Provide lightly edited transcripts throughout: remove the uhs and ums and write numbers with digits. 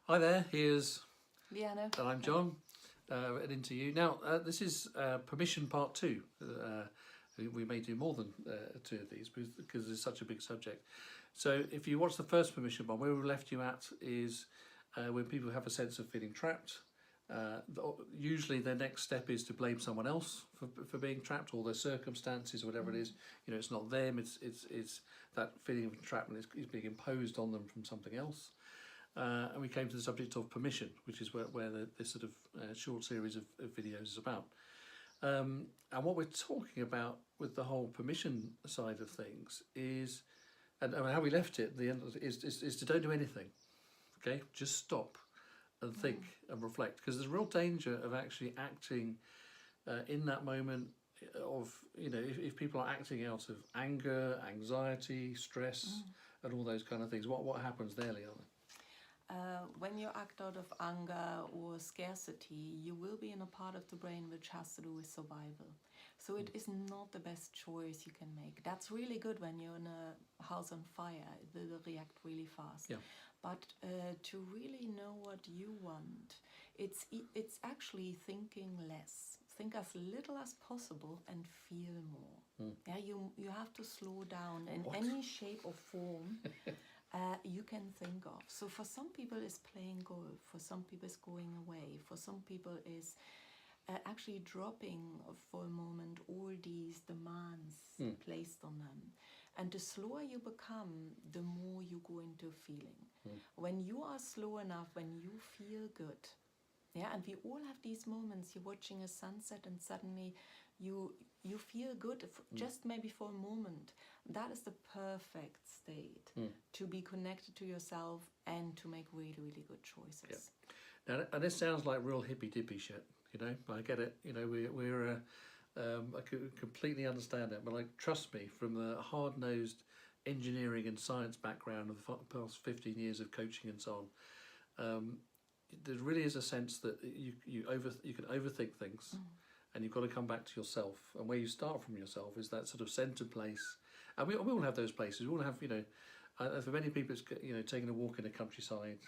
Hi there, here's Liane. and I'm John at IntoU. Now, this is permission part 2. We may do more than 2 of these because it's such a big subject. So if you watch the first permission one, where we left you at is when people have a sense of feeling trapped. Usually their next step is to blame someone else for being trapped, or their circumstances, or whatever it is. You know, it's not them, it's that feeling of entrapment is being imposed on them from something else. And we came to the subject of permission, which is where this sort of short series of videos is about. And what we're talking about with the whole permission side of things is, and how we left it at the end is to don't do anything. Okay, just stop and think and reflect, because there's a real danger of actually acting in that moment of, you know, if people are acting out of anger, anxiety, stress, and all those kind of things. What happens there, Liane? When you act out of anger or scarcity, you will be in a part of the brain which has to do with survival. So it is not the best choice you can make. That's really good when you're in a house on fire. It will react really fast. Yeah. But to really know what you want, it's actually thinking less. Think as little as possible and feel more. Yeah, you have to slow down in any shape or form. You can think of. So for some people it's playing golf, for some people it's going away, for some people it's actually dropping for a moment all these demands placed on them. And the slower you become, the more you go into feeling. When you are slow enough, when you feel good, yeah, and we all have these moments, you're watching a sunset and suddenly you feel good, just maybe for a moment. That is the perfect state to be connected to yourself and to make really, really good choices. Yeah. Now, and this sounds like real hippy-dippy shit, you know, I get it. You know, we're I completely understand it, but like, trust me, from the hard-nosed engineering and science background of the past 15 years of coaching and so on, there really is a sense that you can overthink things. And you've got to come back to yourself, and where you start from yourself is that sort of centered place. And we all have those places. We all have, you know, for many people, it's, you know, taking a walk in the countryside.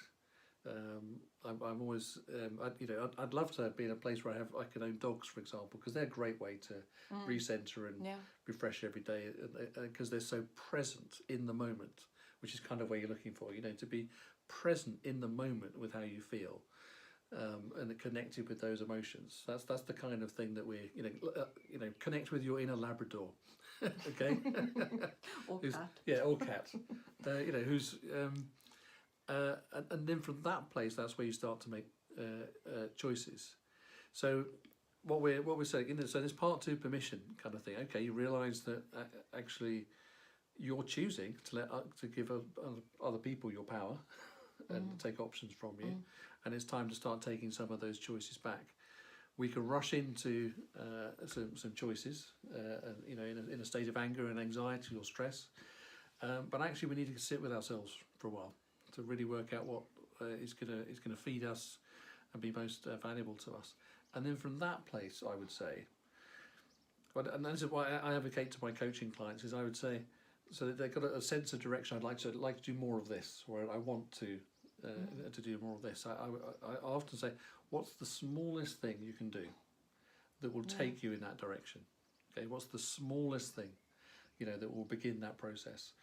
I'm always, I'd love to be in a place where I can own dogs, for example, because they're a great way to recenter and refresh every day, because they're so present in the moment, which is kind of where you're looking for, you know, to be present in the moment with how you feel. And connected with those emotions. That's the kind of thing that we, connect with your inner Labrador, okay? Or cat. Yeah, or cat. Who's and then from that place, that's where you start to make choices. So what we're saying, so this part 2 permission kind of thing. Okay, you realise that actually you're choosing to give other people your power and take options from you. And it's time to start taking some of those choices back. We can rush into some choices, in a state of anger and anxiety or stress. But actually, we need to sit with ourselves for a while to really work out what is gonna feed us and be most valuable to us. And then from that place, I would say, and this is why I advocate to my coaching clients, is I would say, so that they've got a sense of direction. I'd like to do more of this, or I want to do more of this. I often say, what's the smallest thing you can do that will take you in that direction? Okay, what's the smallest thing, that will begin that process?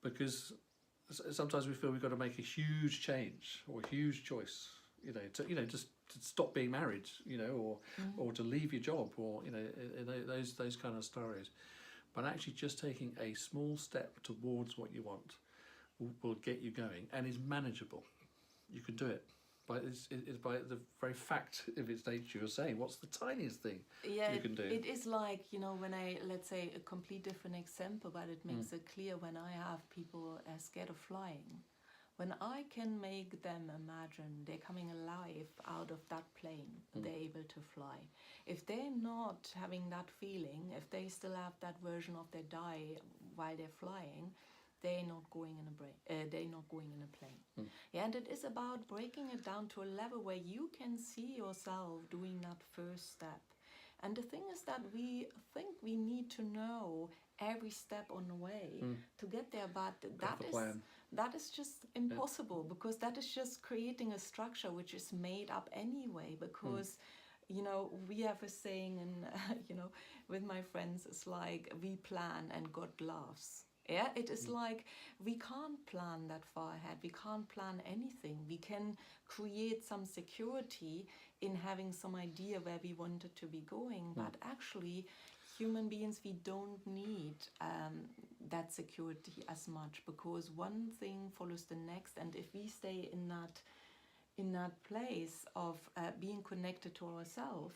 Because sometimes we feel we've got to make a huge change or a huge choice, just to stop being married, or to leave your job, or those kind of stories. But actually, just taking a small step towards what you want will get you going, and is manageable. You can do it. It's by the very fact of its nature. You're saying, what's the tiniest thing you can do? It is like, when let's say a complete different example, but it makes it clear when I have people scared of flying. When I can make them imagine they're coming alive out of that plane, they're able to fly. If they're not having that feeling, if they still have that version of their die while they're flying, they're not going in a plane. Yeah, and it is about breaking it down to a level where you can see yourself doing that first step. And the thing is that we think we need to know every step on the way to get there, but that is just impossible, because that is just creating a structure which is made up anyway, because you know, we have a saying, and you know, with my friends, it's like, we plan and God laughs. Yeah, it is like, we can't plan that far ahead. We can't plan anything. We can create some security in having some idea where we wanted to be going, but actually, human beings, we don't need that security as much, because one thing follows the next, and if we stay in that place of being connected to ourselves,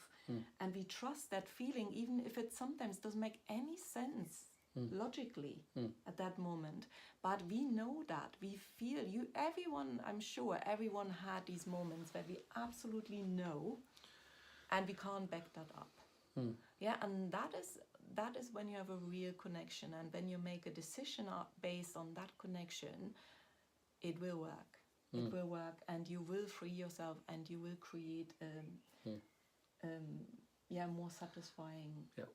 and we trust that feeling, even if it sometimes doesn't make any sense logically at that moment, but we know that, we feel, everyone, I'm sure everyone had these moments where we absolutely know, and we can't back that up. Yeah, and that is when you have a real connection, and when you make a decision based on that connection, it will work. It will work, and you will free yourself, and you will create more satisfying. Yeah.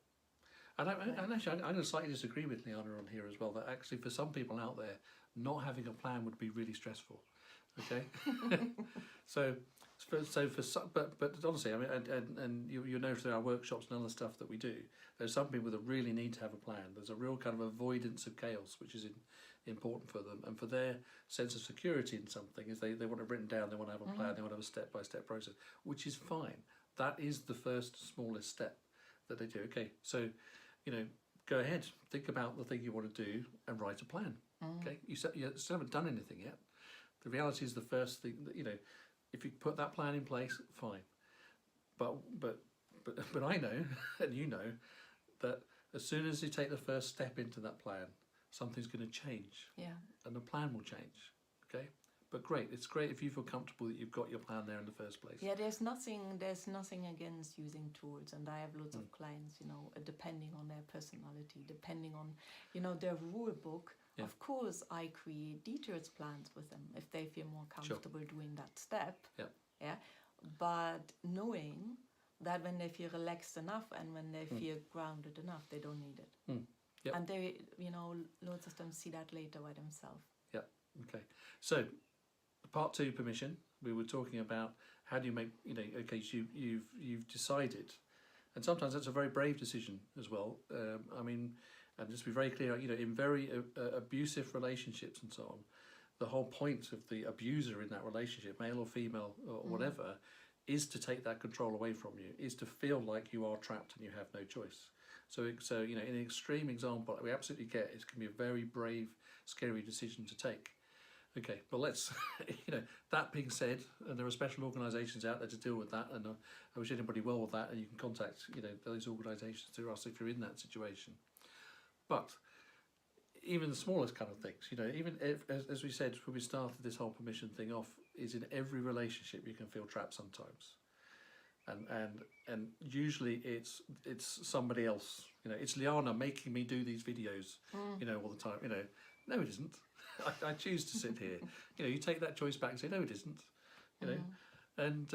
And actually, I'm going to slightly disagree with Liane on here as well, that actually for some people out there, not having a plan would be really stressful. Okay? But honestly, I mean, and you know through our workshops and other stuff that we do, there's some people that really need to have a plan. There's a real kind of avoidance of chaos, which is important for them, and for their sense of security in something is they want it written down, they want to have a plan, they want to have a step-by-step process, which is fine. That is the first smallest step that they do. Okay, so, you know, go ahead, think about the thing you want to do and write a plan. Okay, you still haven't done anything yet. The reality is the first thing that, you know, if you put that plan in place, fine. But I know, and you know, that as soon as you take the first step into that plan, something's going to change. Yeah. And the plan will change. Okay? But great, it's great if you feel comfortable that you've got your plan there in the first place. Yeah, there's nothing against using tools, and I have lots of clients, you know, depending on their personality, depending on, you know, their rule book. Yeah. Of course, I create detailed plans with them if they feel more comfortable doing that step. Yeah. Yeah. But knowing that when they feel relaxed enough and when they feel grounded enough, they don't need it. Yep. And they, you know, loads of them see that later by themselves. Yeah. Okay. So, part 2, permission. We were talking about how do you make, you know, okay, so you've decided, and sometimes that's a very brave decision as well. I mean, and just be very clear, you know, in very abusive relationships and so on, the whole point of the abuser in that relationship, male or female or whatever, is to take that control away from you, is to feel like you are trapped and you have no choice. So you know, in an extreme example, we absolutely get it can be a very brave, scary decision to take. Okay, but let's, you know, that being said, and there are special organisations out there to deal with that, and I wish anybody well with that, and you can contact, you know, those organisations through us if you're in that situation. But even the smallest kind of things, you know, even if, as we said when we started this whole permission thing off, is in every relationship you can feel trapped sometimes, and usually it's somebody else, you know, it's Liane making me do these videos, you know, all the time, you know. No, it isn't. I choose to sit here. You know, you take that choice back and say, no, it isn't. You know, and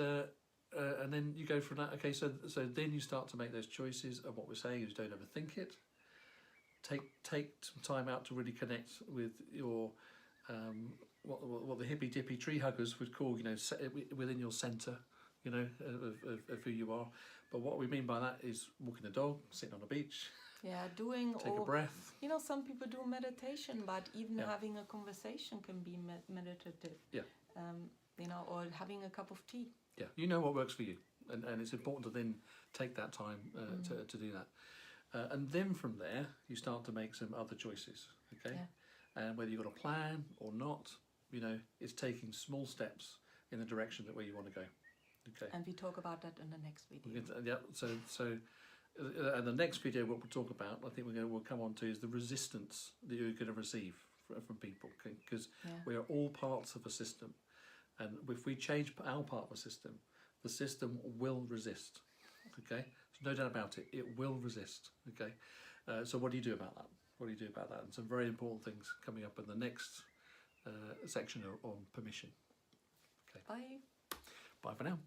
then you go from that. Okay, so then you start to make those choices, and what we're saying is don't overthink it. Take some time out to really connect with your what the hippy dippy tree huggers would call, you know, within your centre, you know, of who you are. But what we mean by that is walking the dog, sitting on a beach. Yeah, take a breath. You know, some people do meditation, but even having a conversation can be meditative. Yeah. You know, or having a cup of tea. Yeah, you know what works for you, and it's important to then take that time to do that. And then from there, you start to make some other choices, okay? Yeah. And whether you've got a plan or not, you know, it's taking small steps in the direction where you want to go, okay? And we talk about that in the next video. And the next video, what we'll talk about, I think we'll come on to, is the resistance that you're going to receive from people, because we are all parts of a system, and if we change our part of the system will resist, okay? So no doubt about it, it will resist, okay? So what do you do about that? What do you do about that? And some very important things coming up in the next section on permission. Okay. Bye. Bye for now.